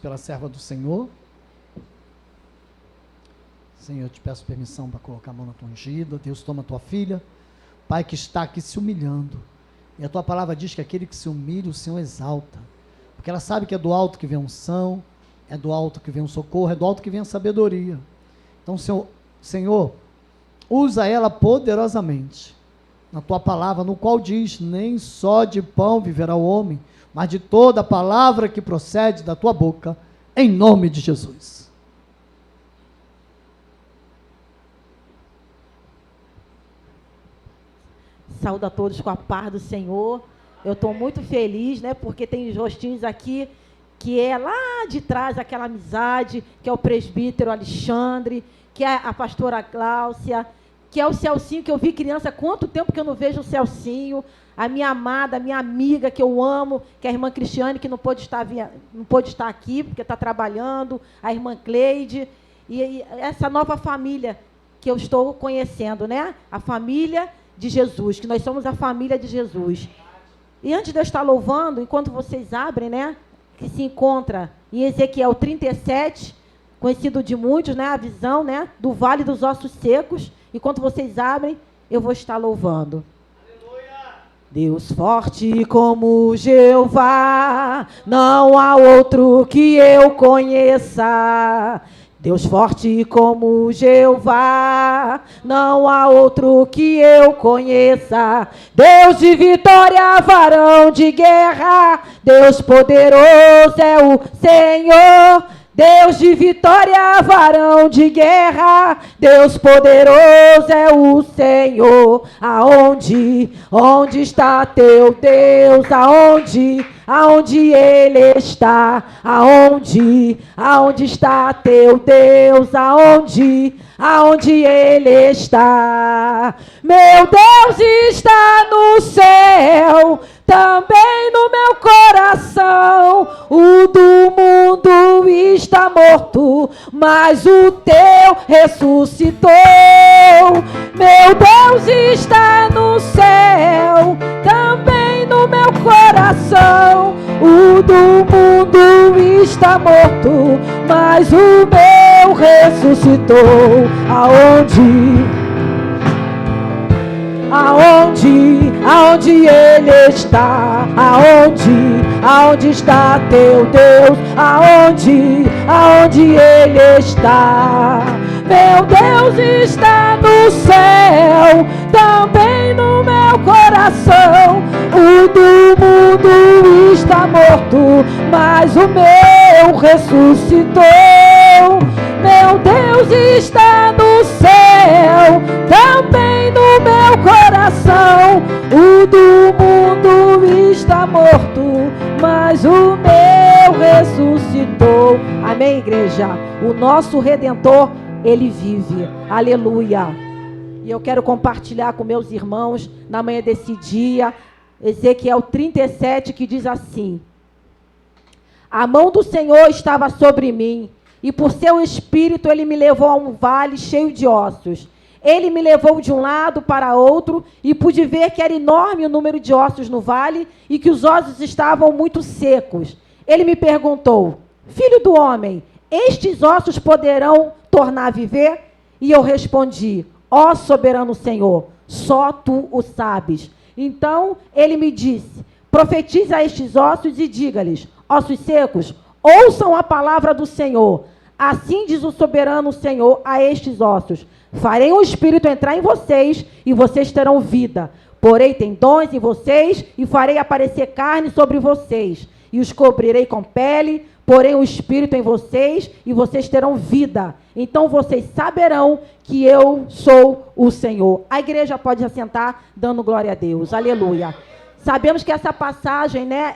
Pela serva do Senhor. Senhor, eu te peço permissão para colocar a mão na tua ungida. Deus, toma a tua filha, Pai, que está aqui se humilhando. E a tua palavra diz que aquele que se humilha, o Senhor exalta. Porque ela sabe que é do alto que vem a unção, é do alto que vem o socorro, é do alto que vem a sabedoria. Então, Senhor, usa ela poderosamente na tua palavra, no qual diz: nem só de pão viverá o homem, mas de toda a palavra que procede da tua boca, em nome de Jesus. Saúdo a todos com a paz do Senhor. Eu estou muito feliz, né, porque tem os rostinhos aqui, que é lá de trás, aquela amizade, que é o presbítero Alexandre, que é a pastora Cláudia, que é o Celcinho, que eu vi criança, quanto tempo que eu não vejo o Celcinho, a minha amada, a minha amiga, que eu amo, que é a irmã Cristiane, que não pôde estar aqui, porque está trabalhando, a irmã Cleide, e essa nova família que eu estou conhecendo, né? A família de Jesus, que nós somos a família de Jesus. E antes de eu estar louvando, enquanto vocês abrem, né? Que se encontra em Ezequiel 37, conhecido de muitos, né? A visão, né? Do Vale dos Ossos Secos. Enquanto vocês abrem, eu vou estar louvando. Deus forte como Jeová, não há outro que eu conheça. Deus forte como Jeová, não há outro que eu conheça. Deus de vitória, varão de guerra, Deus poderoso é o Senhor. Deus de vitória, varão de guerra, Deus poderoso é o Senhor. Onde está teu Deus? Aonde ele está? Aonde está teu Deus? Aonde ele está? Meu Deus está no céu, também no meu coração. O do mundo está morto, mas o teu ressuscitou. Meu Deus está no céu, também no meu coração. O do mundo está morto, mas o meu ressuscitou. Aonde ele está? Aonde está teu Deus? Aonde ele está? Meu Deus está no céu, também no meu coração. O do mundo está morto, mas o meu ressuscitou. Meu Deus está no céu, também no meu coração. O do mundo está morto, mas o meu ressuscitou. Amém, igreja? O nosso Redentor, ele vive. Aleluia. E eu quero compartilhar com meus irmãos, na manhã desse dia, Ezequiel 37, que diz assim: a mão do Senhor estava sobre mim, e por seu espírito ele me levou a um vale cheio de ossos. Ele me levou de um lado para outro, e pude ver que era enorme o número de ossos no vale, e que os ossos estavam muito secos. Ele me perguntou: filho do homem, estes ossos poderão tornar a viver? E eu respondi: ó soberano Senhor, só tu o sabes. Então ele me disse: profetize a estes ossos e diga-lhes: ossos secos, ouçam a palavra do Senhor. Assim diz o soberano Senhor a estes ossos: farei um espírito entrar em vocês e vocês terão vida. Porei tendões em vocês e farei aparecer carne sobre vocês. E os cobrirei com pele, porei um espírito em vocês e vocês terão vida. Então vocês saberão que eu sou o Senhor. A igreja pode assentar dando glória a Deus. Aleluia. Sabemos que essa passagem, né,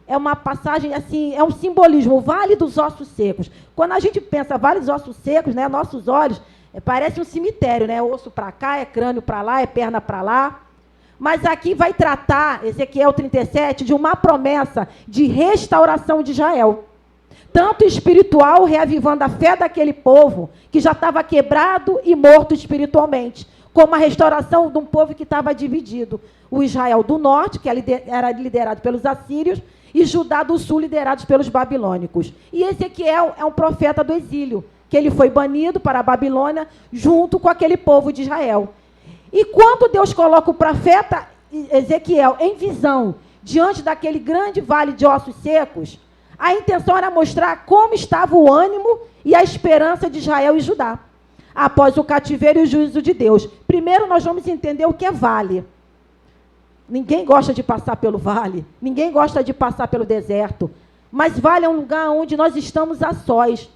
é uma passagem, assim, é um simbolismo, o Vale dos Ossos Secos. Quando a gente pensa Vale dos Ossos Secos, né, nossos olhos, parece um cemitério, né, osso para cá, é crânio para lá, é perna para lá. Mas aqui vai tratar, Ezequiel 37, de uma promessa de restauração de Israel. Tanto espiritual, reavivando a fé daquele povo, que já estava quebrado e morto espiritualmente, como a restauração de um povo que estava dividido. O Israel do norte, que era liderado pelos assírios, e Judá do sul, liderados pelos babilônicos. E Ezequiel é um profeta do exílio, que ele foi banido para a Babilônia junto com aquele povo de Israel. E quando Deus coloca o profeta Ezequiel em visão, diante daquele grande vale de ossos secos, a intenção era mostrar como estava o ânimo e a esperança de Israel e Judá, após o cativeiro e o juízo de Deus. Primeiro nós vamos entender o que é vale. Ninguém gosta de passar pelo vale, ninguém gosta de passar pelo deserto, mas vale é um lugar onde nós estamos a sós.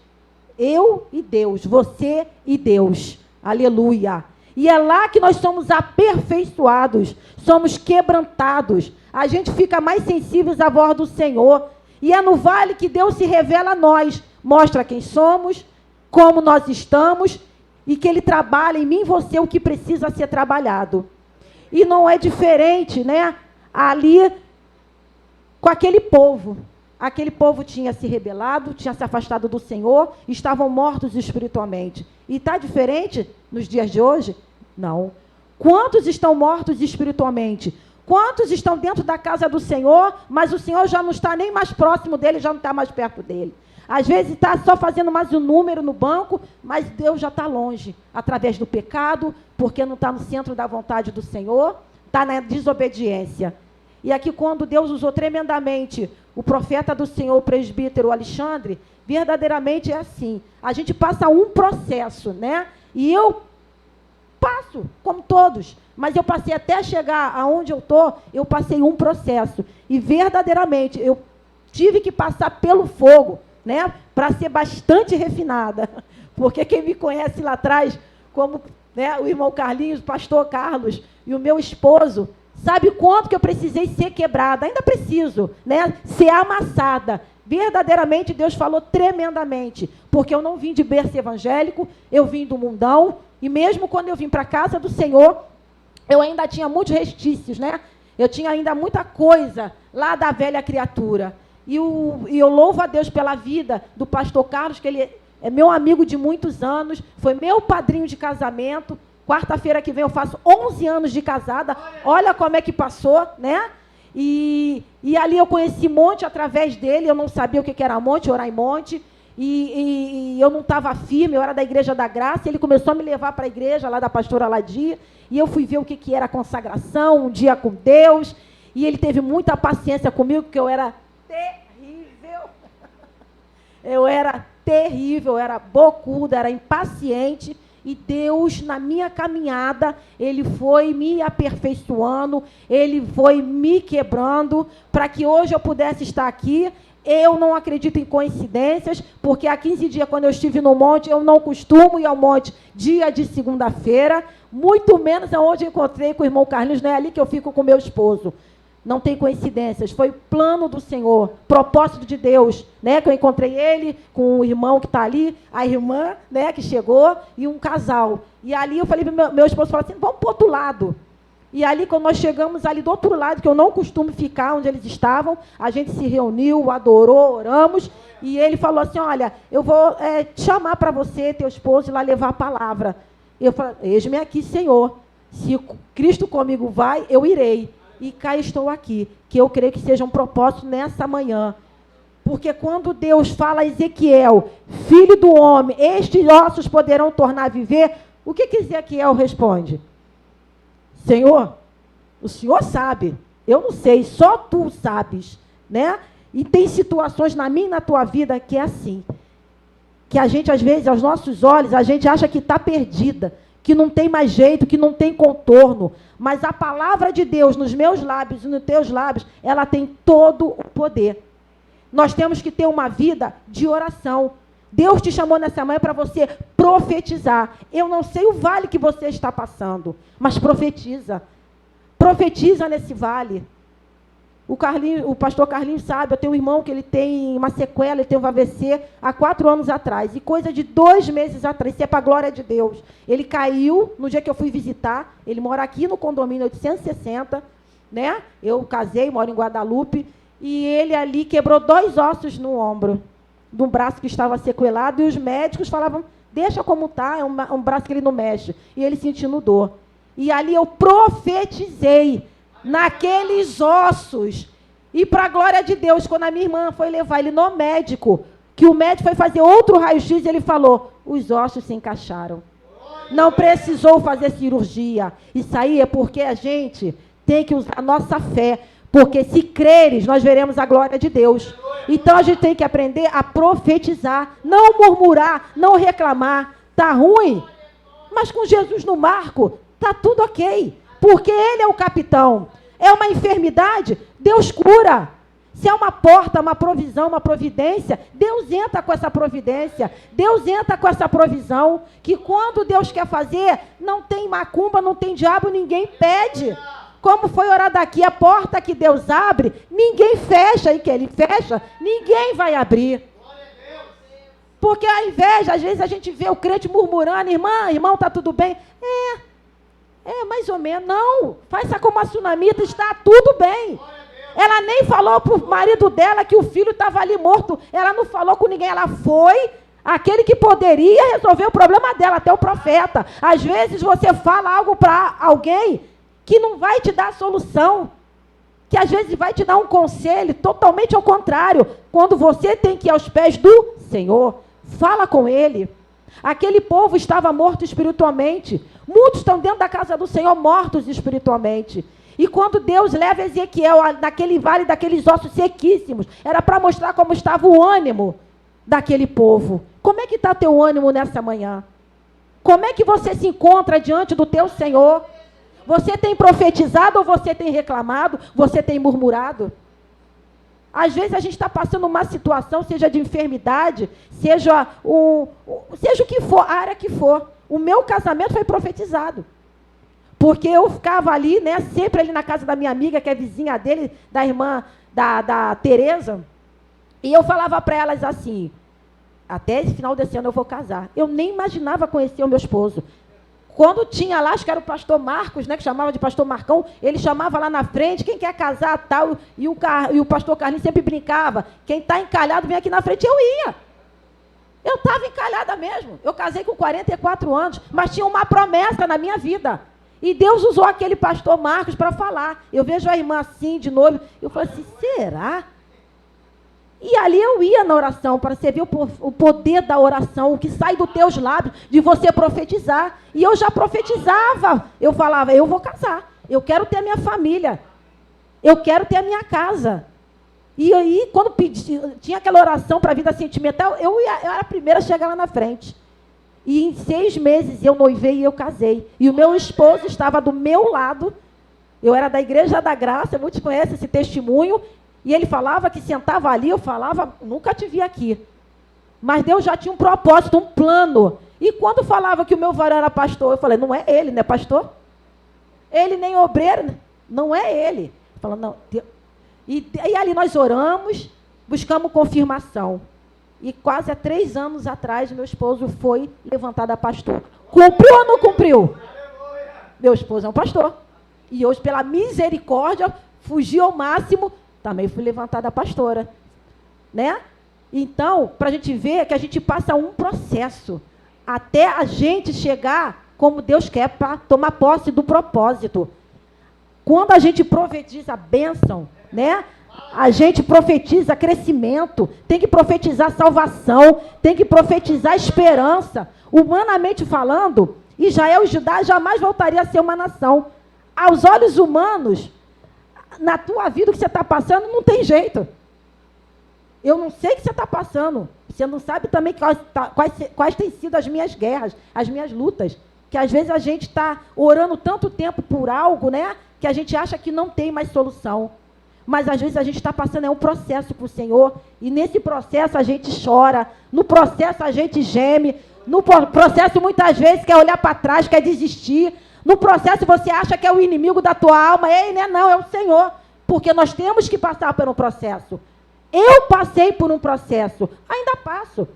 Eu e Deus, você e Deus. Aleluia. E é lá que nós somos aperfeiçoados, somos quebrantados. A gente fica mais sensíveis à voz do Senhor. E é no vale que Deus se revela a nós. Mostra quem somos, como nós estamos, e que Ele trabalha em mim e você o que precisa ser trabalhado. E não é diferente, né? Ali, com aquele povo. Aquele povo tinha se rebelado, tinha se afastado do Senhor, estavam mortos espiritualmente. E está diferente nos dias de hoje? Não. Quantos estão mortos espiritualmente? Quantos estão dentro da casa do Senhor, mas o Senhor já não está nem mais próximo dele, já não está mais perto dele? Às vezes está só fazendo mais um número no banco, mas Deus já está longe, através do pecado, porque não está no centro da vontade do Senhor, está na desobediência. E aqui quando Deus usou tremendamente o profeta do Senhor, o presbítero Alexandre, verdadeiramente é assim. A gente passa um processo, né? E eu passo, como todos, mas eu passei até chegar aonde eu estou, eu passei um processo. E verdadeiramente eu tive que passar pelo fogo, né? Para ser bastante refinada. Porque quem me conhece lá atrás, como, né, o irmão Carlinhos, o pastor Carlos e o meu esposo, sabe quanto que eu precisei ser quebrada? Ainda preciso, né? Ser amassada. Verdadeiramente Deus falou tremendamente, porque eu não vim de berço evangélico, eu vim do mundão, e mesmo quando eu vim para a casa do Senhor, eu ainda tinha muitos restícios, né? Eu tinha ainda muita coisa lá da velha criatura. E eu louvo a Deus pela vida do pastor Carlos, que ele é meu amigo de muitos anos, foi meu padrinho de casamento. Quarta-feira que vem eu faço 11 anos de casada. Olha como é que passou, né? E ali eu conheci Monte através dele. Eu não sabia o que era Monte, orar em Monte. E eu não estava firme, eu era da Igreja da Graça. Ele começou a me levar para a igreja lá da pastora Ladia. E eu fui ver o que era consagração, um dia com Deus. E ele teve muita paciência comigo, porque eu era terrível. Eu era terrível, eu era bocuda, era impaciente. E Deus, na minha caminhada, Ele foi me aperfeiçoando, Ele foi me quebrando, para que hoje eu pudesse estar aqui. Eu não acredito em coincidências, porque há 15 dias, quando eu estive no monte, eu não costumo ir ao monte dia de segunda-feira, muito menos aonde eu encontrei com o irmão Carlinhos, não é ali que eu fico com meu esposo. Não tem coincidências, foi plano do Senhor, propósito de Deus, né? Que eu encontrei ele com o irmão que está ali, a irmã, né, que chegou, e um casal. E ali eu falei para meu esposo, falou assim, vamos para o outro lado. E ali, quando nós chegamos ali do outro lado, que eu não costumo ficar onde eles estavam, a gente se reuniu, adorou, oramos, e ele falou assim, olha, eu vou te chamar para você, teu esposo, ir lá levar a palavra. Eu falei, eis-me aqui, Senhor, se Cristo comigo vai, eu irei. E cá estou aqui, que eu creio que seja um propósito nessa manhã. Porque quando Deus fala a Ezequiel, filho do homem, estes ossos poderão tornar a viver, o que Ezequiel responde? Senhor, o Senhor sabe, eu não sei, só tu sabes, né? E tem situações na minha e na tua vida que é assim, que a gente, às vezes, aos nossos olhos, a gente acha que está perdida, que não tem mais jeito, que não tem contorno, mas a palavra de Deus nos meus lábios e nos teus lábios, ela tem todo o poder. Nós temos que ter uma vida de oração. Deus te chamou nessa manhã para você profetizar. Eu não sei o vale que você está passando, mas profetiza. Profetiza nesse vale. O pastor Carlinhos sabe, eu tenho um irmão que ele tem uma sequela, ele teve um AVC há 4 anos atrás. E coisa de 2 meses atrás, isso é para a glória de Deus. Ele caiu no dia que eu fui visitar, ele mora aqui no condomínio 860, né? Eu casei, moro em Guadalupe, e ele ali quebrou 2 ossos no ombro, de um braço que estava sequelado, e os médicos falavam, deixa como está, é um braço que ele não mexe. E ele sentindo dor. E ali eu profetizei naqueles ossos, E para a glória de Deus, quando a minha irmã foi levar ele no médico, que o médico foi fazer outro raio-x, ele falou, os ossos se encaixaram. Não precisou fazer cirurgia. Isso aí é porque a gente tem que usar a nossa fé. Porque se creres, nós veremos a glória de Deus. Então a gente tem que aprender a profetizar, não murmurar, não reclamar. Tá ruim, mas com Jesus no barco, tá tudo ok. Porque Ele é o capitão. É uma enfermidade, Deus cura. Se é uma porta, uma provisão, uma providência, Deus entra com essa providência, Deus entra com essa provisão, que quando Deus quer fazer, não tem macumba, não tem diabo, ninguém pede. Como foi orado aqui, a porta que Deus abre, ninguém fecha, e que Ele fecha, ninguém vai abrir. Porque a inveja, às vezes a gente vê o crente murmurando, irmão, tá tudo bem? Mais ou menos. Não, faça como a sunamita, está tudo bem. Ela nem falou para o marido dela que o filho estava ali morto. Ela não falou com ninguém. Ela foi aquele que poderia resolver o problema dela, até o profeta. Às vezes você fala algo para alguém que não vai te dar solução, que às vezes vai te dar um conselho totalmente ao contrário. Quando você tem que ir aos pés do Senhor, fala com Ele. Aquele povo estava morto espiritualmente. Muitos estão dentro da casa do Senhor mortos espiritualmente. E quando Deus leva Ezequiel naquele vale daqueles ossos sequíssimos, era para mostrar como estava o ânimo daquele povo. Como é que está teu ânimo nessa manhã? Como é que você se encontra diante do teu Senhor? Você tem profetizado ou você tem reclamado? Você tem murmurado? Às vezes a gente está passando uma situação, seja de enfermidade, seja o que for, a área que for. O meu casamento foi profetizado. Porque eu ficava ali, né, sempre ali na casa da minha amiga, que é vizinha dele, da irmã da Tereza, e eu falava para elas assim, até esse final desse ano eu vou casar. Eu nem imaginava conhecer o meu esposo. Quando tinha lá, acho que era o pastor Marcos, né, que chamava de pastor Marcão, ele chamava lá na frente, quem quer casar, tal, e o pastor Carlinhos sempre brincava, quem está encalhado vem aqui na frente, eu ia. Eu estava encalhada mesmo. Eu casei com 44 anos, mas tinha uma promessa na minha vida. E Deus usou aquele pastor Marcos para falar. Eu vejo a irmã assim, de novo. Eu falei assim, será? E ali eu ia na oração, para você ver o poder da oração, o que sai dos teus lábios, de você profetizar. E eu já profetizava. Eu falava, eu vou casar. Eu quero ter a minha família. Eu quero ter a minha casa. E aí, quando tinha aquela oração para a vida sentimental, eu era a primeira a chegar lá na frente. E em 6 meses eu noivei e eu casei. E o meu esposo estava do meu lado. Eu era da Igreja da Graça, muitos conhecem esse testemunho. E ele falava que sentava ali, eu falava, nunca te vi aqui. Mas Deus já tinha um propósito, um plano. E quando falava que o meu varão era pastor, eu falei, não é ele, não é pastor? Ele nem obreiro, não é ele. Falando, não. E ali nós oramos, buscamos confirmação. E quase há 3 anos atrás, meu esposo foi levantado a pastor. Cumpriu ou não cumpriu? Meu esposo é um pastor. E hoje, pela misericórdia, fugi ao máximo, também fui levantada a pastora. Né? Então, para a gente ver que a gente passa um processo até a gente chegar como Deus quer para tomar posse do propósito. Quando a gente profetiza a bênção, né? A gente profetiza crescimento, tem que profetizar salvação, tem que profetizar esperança. Humanamente falando, Israel e Judá jamais voltaria a ser uma nação. Aos olhos humanos, na tua vida o que você está passando não tem jeito. Eu não sei o que você está passando. Você não sabe também quais têm sido as minhas guerras, as minhas lutas. Que às vezes a gente está orando tanto tempo por algo, né? Que a gente acha que não tem mais solução. Mas às vezes a gente está passando um processo para o Senhor, e nesse processo a gente chora, no processo a gente geme, no processo muitas vezes quer olhar para trás, quer desistir, no processo você acha que é o inimigo da tua alma, não, é o Senhor, porque nós temos que passar por um processo. Eu passei por um processo, ainda passo.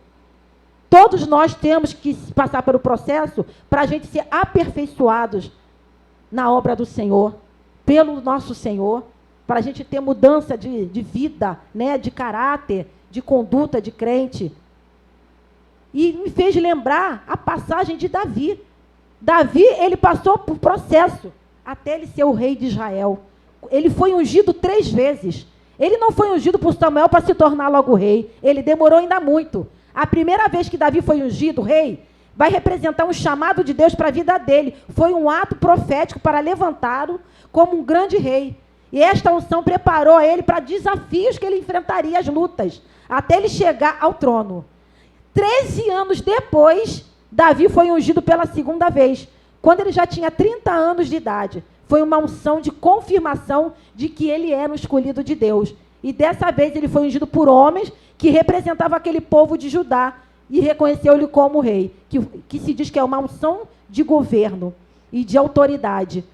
Todos nós temos que passar pelo processo para a gente ser aperfeiçoados na obra do Senhor, pelo nosso Senhor, para a gente ter mudança de vida, né, de caráter, de conduta de crente. E me fez lembrar a passagem de Davi. Davi, ele passou por processo, até ele ser o rei de Israel. Ele foi ungido 3 vezes. Ele não foi ungido por Samuel para se tornar logo rei. Ele demorou ainda muito. A primeira vez que Davi foi ungido rei, vai representar um chamado de Deus para a vida dele. Foi um ato profético para levantá-lo como um grande rei. E esta unção preparou ele para desafios que ele enfrentaria, as lutas, até ele chegar ao trono. 13 anos depois, Davi foi ungido pela segunda vez, quando ele já tinha 30 anos de idade. Foi uma unção de confirmação de que ele era um escolhido de Deus. E dessa vez ele foi ungido por homens que representavam aquele povo de Judá e reconheceu-lhe como rei, que se diz que é uma unção de governo e de autoridade.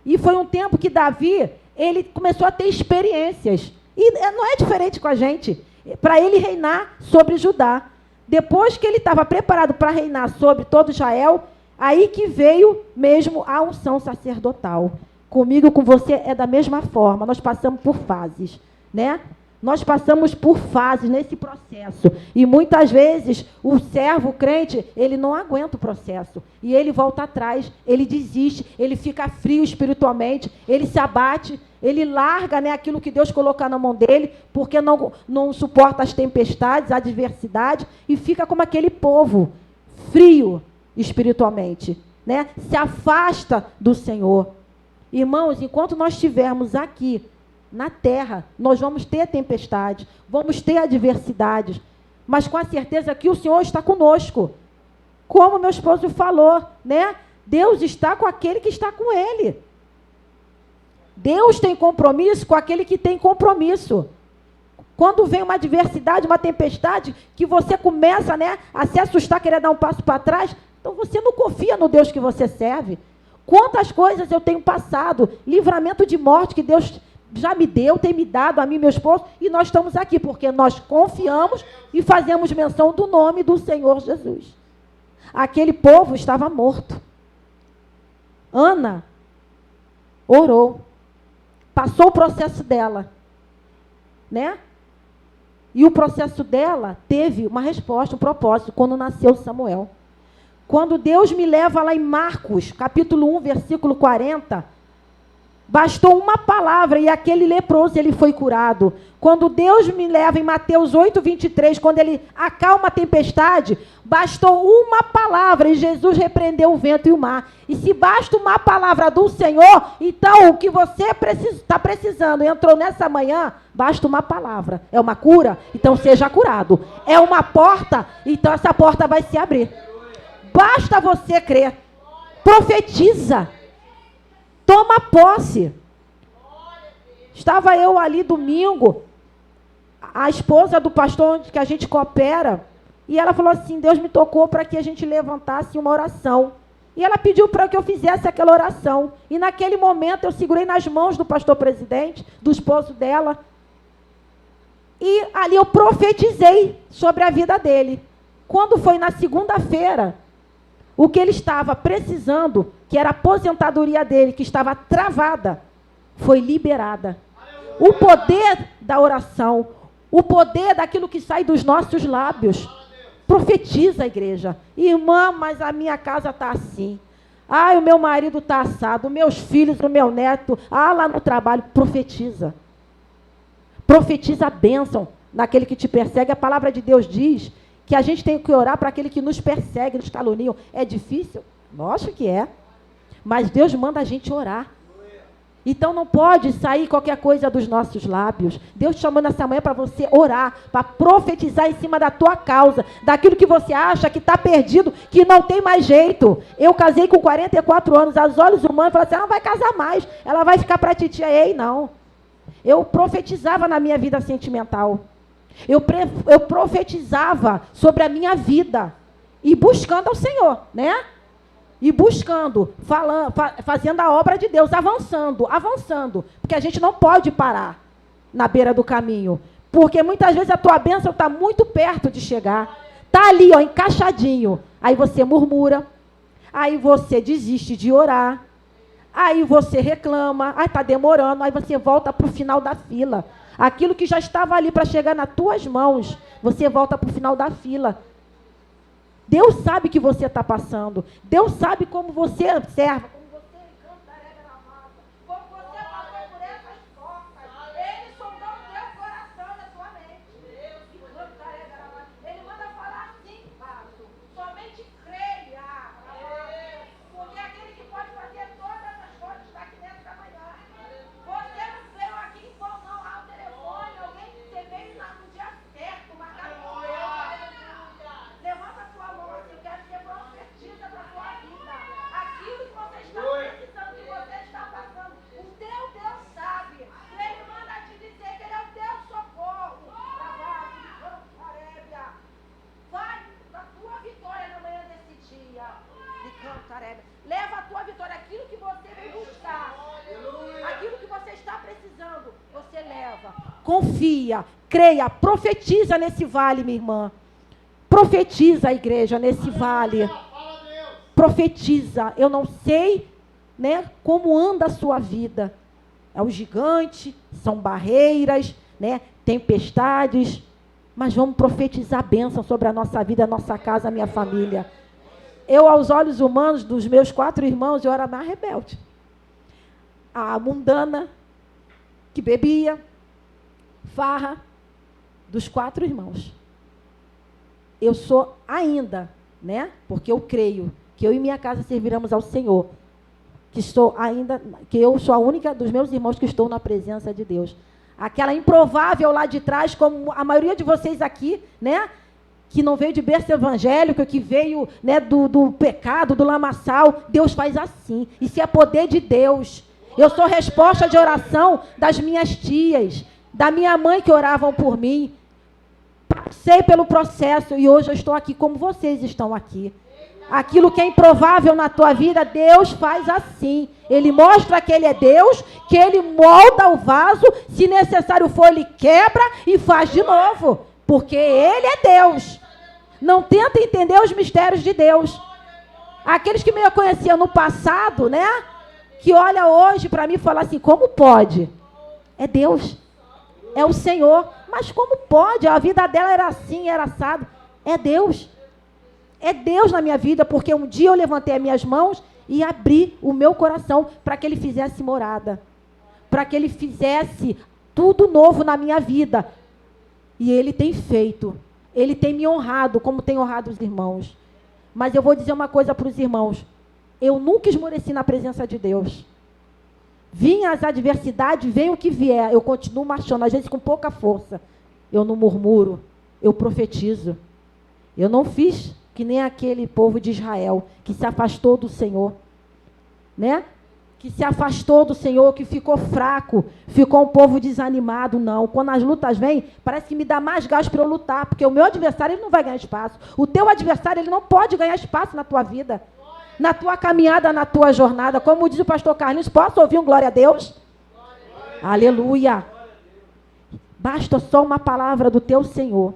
E foi um tempo que Davi, ele começou a ter experiências. E não é diferente com a gente. Para ele reinar sobre Judá. Depois que ele estava preparado para reinar sobre todo Israel, aí que veio mesmo a unção sacerdotal. Comigo e com você é da mesma forma. Nós passamos por fases, né? Nós passamos por fases nesse processo. E muitas vezes o servo, o crente, ele não aguenta o processo. E ele volta atrás, ele desiste, ele fica frio espiritualmente, ele se abate, ele larga, né, aquilo que Deus colocar na mão dele, porque não suporta as tempestades, a adversidade, e fica como aquele povo, frio espiritualmente, né? Se afasta do Senhor. Irmãos, enquanto nós estivermos aqui na terra, nós vamos ter tempestade, vamos ter adversidades, mas com a certeza que o Senhor está conosco. Como meu esposo falou, né? Deus está com aquele que está com ele. Deus tem compromisso com aquele que tem compromisso. Quando vem uma adversidade, uma tempestade, que você começa, né, a se assustar, querer dar um passo para trás, então você não confia no Deus que você serve. Quantas coisas eu tenho passado, livramento de morte que Deus já me deu, tem me dado a mim e meu esposo, e nós estamos aqui, porque nós confiamos e fazemos menção do nome do Senhor Jesus. Aquele povo estava morto. Ana orou, passou o processo dela, né? E o processo dela teve uma resposta, um propósito, quando nasceu Samuel. Quando Deus me leva lá em Marcos, capítulo 1, versículo 40, bastou uma palavra e aquele leproso, ele foi curado. Quando Deus me leva em Mateus 8, 23, quando ele acalma a tempestade, bastou uma palavra e Jesus repreendeu o vento e o mar. E se basta uma palavra do Senhor, então o que você está precisando, entrou nessa manhã, basta uma palavra. É uma cura? Então seja curado. É uma porta? Então essa porta vai se abrir. Basta você crer. Profetiza. Toma posse. Estava eu ali domingo, a esposa do pastor onde que a gente coopera, e ela falou assim, Deus me tocou para que a gente levantasse uma oração. E ela pediu para que eu fizesse aquela oração. E naquele momento eu segurei nas mãos do pastor presidente, do esposo dela, e ali eu profetizei sobre a vida dele. Quando foi na segunda-feira, o que ele estava precisando, que era a aposentadoria dele, que estava travada, foi liberada. O poder da oração, o poder daquilo que sai dos nossos lábios. Profetiza, igreja. Irmã, mas a minha casa está assim. Ah, o meu marido está assado, meus filhos, o meu neto, lá no trabalho. Profetiza. Profetiza a bênção naquele que te persegue. A palavra de Deus diz que a gente tem que orar para aquele que nos persegue, nos caluniam. É difícil? Lógico que é. Mas Deus manda a gente orar. Então não pode sair qualquer coisa dos nossos lábios. Deus te chamou nessa manhã para você orar, para profetizar em cima da tua causa, daquilo que você acha que está perdido, que não tem mais jeito. Eu casei com 44 anos, aos olhos humanos, falei assim, ela não vai casar mais, ela vai ficar para titia. Ei, não. Eu profetizava na minha vida sentimental. Eu profetizava sobre a minha vida e buscando ao Senhor, né? E buscando, fazendo a obra de Deus, avançando. Porque a gente não pode parar na beira do caminho. Porque muitas vezes a tua bênção está muito perto de chegar. Está ali, ó, encaixadinho. Aí você murmura. Aí você desiste de orar. Aí você reclama. Aí está demorando. Aí você volta para o final da fila. Aquilo que já estava ali para chegar nas tuas mãos, você volta para o final da fila. Deus sabe que você está passando. Deus sabe como você observa, como você canta a regra na massa, como você passou por essas portas. Ele sondou o teu confia, creia, profetiza nesse vale, minha irmã. Profetiza a igreja nesse vale. Profetiza. Eu não sei, né, como anda a sua vida. É o gigante, são barreiras, né, tempestades, mas vamos profetizar a bênção sobre a nossa vida, a nossa casa, a minha família. Eu, aos olhos humanos dos meus 4 irmãos, eu era mais rebelde. A mundana, que bebia, farra, dos 4 irmãos. Eu sou ainda, né, porque eu creio que eu e minha casa serviremos ao Senhor, que eu sou a única dos meus irmãos que estou na presença de Deus. Aquela improvável lá de trás, como a maioria de vocês aqui, né, que não veio de berço evangélico, que veio, né, do pecado, do lamaçal, Deus faz assim. Isso é poder de Deus. Eu sou resposta de oração das minhas tias, da minha mãe que oravam por mim. Passei pelo processo e hoje eu estou aqui como vocês estão aqui. Aquilo que é improvável na tua vida, Deus faz assim. Ele mostra que Ele é Deus, que Ele molda o vaso, se necessário for, Ele quebra e faz de novo. Porque Ele é Deus. Não tenta entender os mistérios de Deus. Aqueles que me conheciam no passado, né? Que olha hoje para mim e fala assim, como pode? É Deus. É o Senhor. Mas como pode? A vida dela era assim, era assado. É Deus. É Deus na minha vida, porque um dia eu levantei as minhas mãos e abri o meu coração para que Ele fizesse morada. Para que Ele fizesse tudo novo na minha vida. E Ele tem feito. Ele tem me honrado, como tem honrado os irmãos. Mas eu vou dizer uma coisa para os irmãos. Eu nunca esmoreci na presença de Deus. Vinha as adversidades, vem o que vier. Eu continuo marchando, às vezes com pouca força. Eu não murmuro, eu profetizo. Eu não fiz que nem aquele povo de Israel, que se afastou do Senhor, né? Que se afastou do Senhor, que ficou fraco, ficou um povo desanimado. Não, quando as lutas vêm, parece que me dá mais gás para eu lutar, porque o meu adversário ele não vai ganhar espaço. O teu adversário ele não pode ganhar espaço na tua vida, na tua caminhada, na tua jornada. Como diz o pastor Carlinhos, posso ouvir um glória a Deus? Aleluia! Basta só uma palavra do teu Senhor.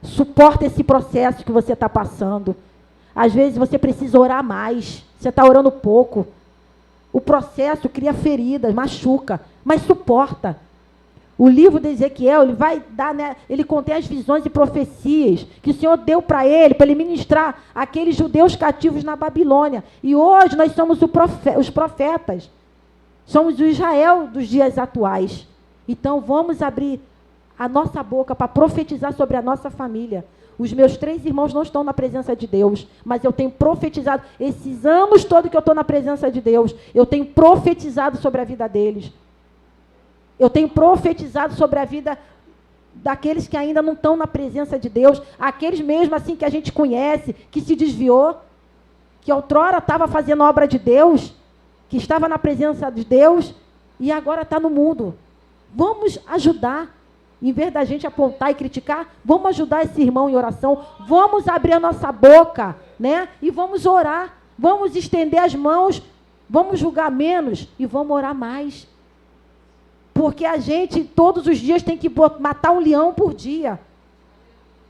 Suporta esse processo que você está passando. Às vezes você precisa orar mais. Você está orando pouco. O processo cria feridas, machuca, mas suporta. O livro de Ezequiel, ele vai dar, né, ele contém as visões e profecias que o Senhor deu para ele ministrar aqueles judeus cativos na Babilônia. E hoje nós somos os profetas. Somos o Israel dos dias atuais. Então vamos abrir a nossa boca para profetizar sobre a nossa família. Os meus 3 irmãos não estão na presença de Deus, mas eu tenho profetizado, esses anos todos que eu estou na presença de Deus, eu tenho profetizado sobre a vida deles. Eu tenho profetizado sobre a vida daqueles que ainda não estão na presença de Deus, aqueles mesmo assim que a gente conhece, que se desviou, que outrora estava fazendo obra de Deus, que estava na presença de Deus e agora está no mundo. Vamos ajudar. Em vez da gente apontar e criticar, vamos ajudar esse irmão em oração, vamos abrir a nossa boca, né? E vamos orar, vamos estender as mãos, vamos julgar menos e vamos orar mais. Porque a gente, todos os dias, tem que matar um leão por dia.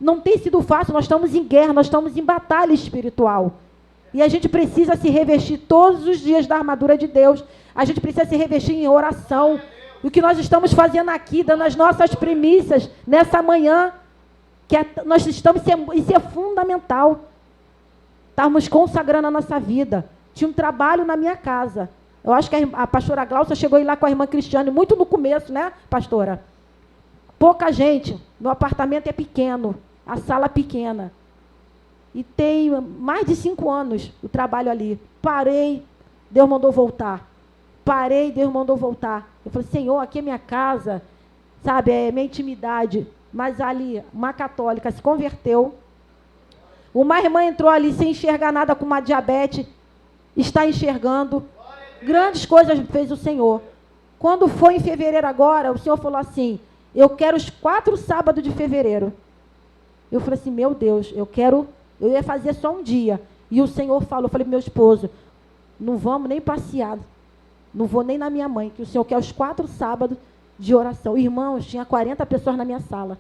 Não tem sido fácil, nós estamos em guerra, nós estamos em batalha espiritual. E a gente precisa se revestir todos os dias da armadura de Deus. A gente precisa se revestir em oração. O que nós estamos fazendo aqui, dando as nossas primícias nessa manhã, nós estamos, isso é fundamental. Estamos consagrando a nossa vida. Tinha um trabalho na minha casa. Eu acho que a pastora Glaucia chegou a ir lá com a irmã Cristiane, muito no começo, né, pastora? Pouca gente. Meu apartamento é pequeno, a sala pequena. E tem mais de 5 anos o trabalho ali. Parei, Deus mandou voltar. Parei, Deus mandou voltar. Eu falei, Senhor, aqui é minha casa, sabe, é minha intimidade. Mas ali, uma católica se converteu. Uma irmã entrou ali sem enxergar nada, com uma diabetes, está enxergando. Grandes coisas fez o Senhor. Quando foi em fevereiro agora, o Senhor falou assim, eu quero os 4 sábados de fevereiro. Eu falei assim, meu Deus, eu ia fazer só um dia. E o Senhor falou, eu falei, meu esposo, não vamos nem passear. Não vou nem na minha mãe, que o Senhor quer os 4 sábados de oração. Irmãos, tinha 40 pessoas na minha sala.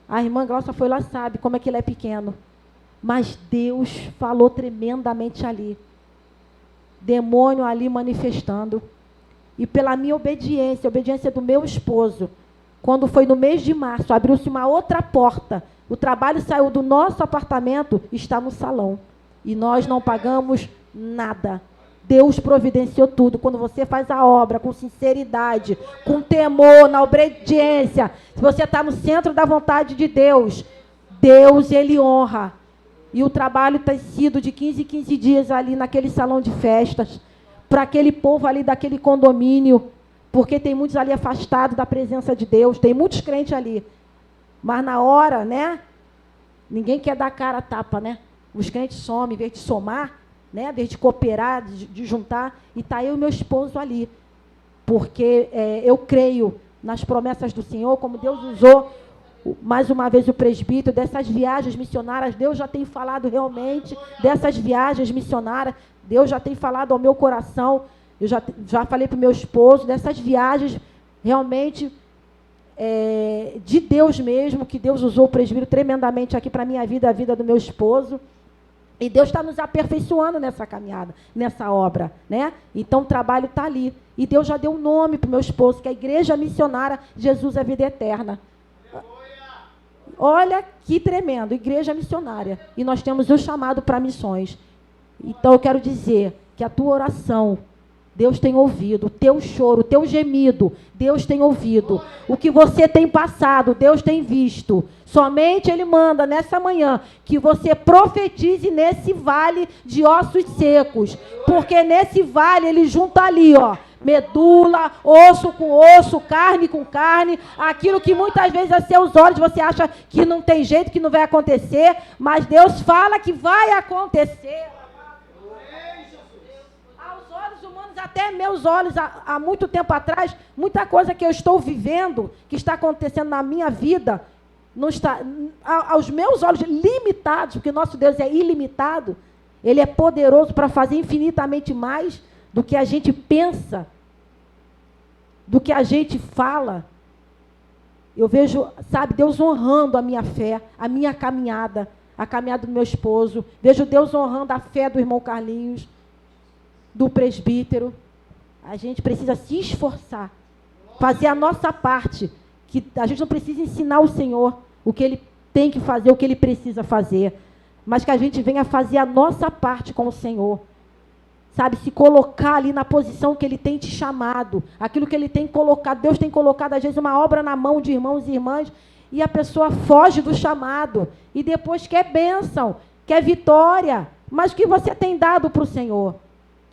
A irmã Glaucia foi lá, sabe como é que ele é pequeno. Mas Deus falou tremendamente ali. Demônio ali manifestando. E pela minha obediência, a obediência do meu esposo, quando foi no mês de março, abriu-se uma outra porta. O trabalho saiu do nosso apartamento, está no salão. E nós não pagamos nada. Deus providenciou tudo. Quando você faz a obra com sinceridade, com temor, na obediência, se você está no centro da vontade de Deus, Deus, Ele honra. E o trabalho tem sido de 15 em 15 dias ali naquele salão de festas, para aquele povo ali daquele condomínio, porque tem muitos ali afastados da presença de Deus, tem muitos crentes ali. Mas na hora, né? Ninguém quer dar cara a tapa, né? Os crentes somem, em vez de somar, né? Em vez de cooperar, de juntar, e está eu e meu esposo ali. Porque eu creio nas promessas do Senhor, como Deus usou, mais uma vez, o presbítero, dessas viagens missionárias. Deus já tem falado realmente dessas viagens missionárias. Deus já tem falado ao meu coração. Eu já falei para o meu esposo dessas viagens realmente de Deus mesmo, que Deus usou o presbítero tremendamente aqui para a minha vida, a vida do meu esposo. E Deus está nos aperfeiçoando nessa caminhada, nessa obra, né? Então o trabalho está ali. E Deus já deu um nome para o meu esposo, que é a Igreja Missionária Jesus é Vida Eterna. Olha que tremendo, Igreja Missionária. E nós temos um chamado para missões. Então eu quero dizer que a tua oração, Deus tem ouvido. O teu choro, o teu gemido, Deus tem ouvido. O que você tem passado, Deus tem visto. Somente Ele manda nessa manhã que você profetize nesse vale de ossos secos. Porque nesse vale Ele junta ali, ó, medula, osso com osso, carne com carne, aquilo que muitas vezes a seus olhos você acha que não tem jeito, que não vai acontecer, mas Deus fala que vai acontecer. Aos olhos humanos, até meus olhos, há muito tempo atrás, muita coisa que eu estou vivendo, que está acontecendo na minha vida, não está, aos meus olhos limitados, porque nosso Deus é ilimitado, Ele é poderoso para fazer infinitamente mais do que a gente pensa, do que a gente fala. Eu vejo, sabe, Deus honrando a minha fé, a minha caminhada, a caminhada do meu esposo. Vejo Deus honrando a fé do irmão Carlinhos, do presbítero. A gente precisa se esforçar, fazer a nossa parte, que a gente não precisa ensinar o Senhor o que Ele tem que fazer, o que Ele precisa fazer, mas que a gente venha fazer a nossa parte com o Senhor. Sabe, se colocar ali na posição que Ele tem te chamado, aquilo que Ele tem colocado. Deus tem colocado, às vezes, uma obra na mão de irmãos e irmãs, e a pessoa foge do chamado, e depois quer bênção, quer vitória, mas o que você tem dado para o Senhor?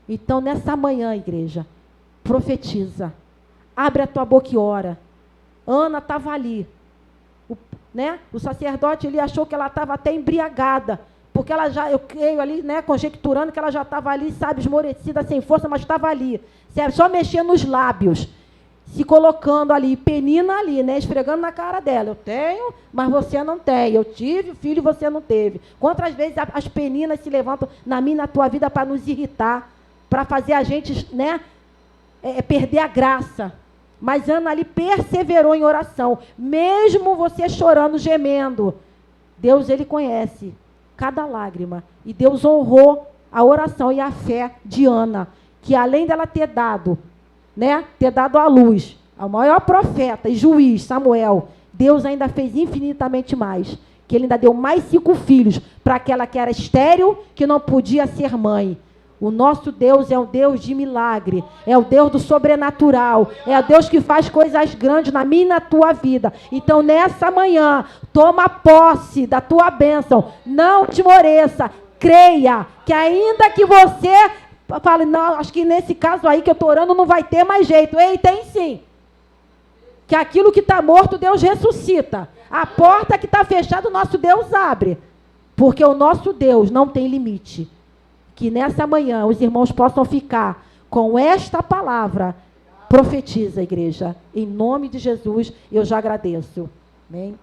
Então, nessa manhã, igreja, profetiza, abre a tua boca e ora. Ana estava ali, o sacerdote, ele achou que ela estava até embriagada, porque ela já, eu creio ali, né, conjecturando que ela já estava ali, sabe, esmorecida, sem força, mas estava ali, sabe, só mexendo nos lábios, se colocando ali, penina ali, né, esfregando na cara dela. Eu tenho, mas você não tem. Eu tive filho e você não teve. Quantas vezes as peninas se levantam na minha e na tua vida para nos irritar, para fazer a gente, né, perder a graça. Mas Ana ali perseverou em oração, mesmo você chorando, gemendo. Deus, Ele conhece cada lágrima. E Deus honrou a oração e a fé de Ana, que além dela ter dado, né, ter dado à luz ao maior profeta e juiz, Samuel, Deus ainda fez infinitamente mais. Que Ele ainda deu mais 5 filhos para aquela que era estéril, que não podia ser mãe. O nosso Deus é o Deus de milagre, é o Deus do sobrenatural, é o Deus que faz coisas grandes na minha e na tua vida. Então, nessa manhã, toma posse da tua bênção, não te esmoreça, creia, que ainda que você fale, não, acho que nesse caso aí que eu estou orando não vai ter mais jeito. Ei, tem sim. Que aquilo que está morto, Deus ressuscita. A porta que está fechada, o nosso Deus abre. Porque o nosso Deus não tem limite. Que nessa manhã os irmãos possam ficar com esta palavra. Profetiza, igreja. Em nome de Jesus, eu já agradeço. Amém.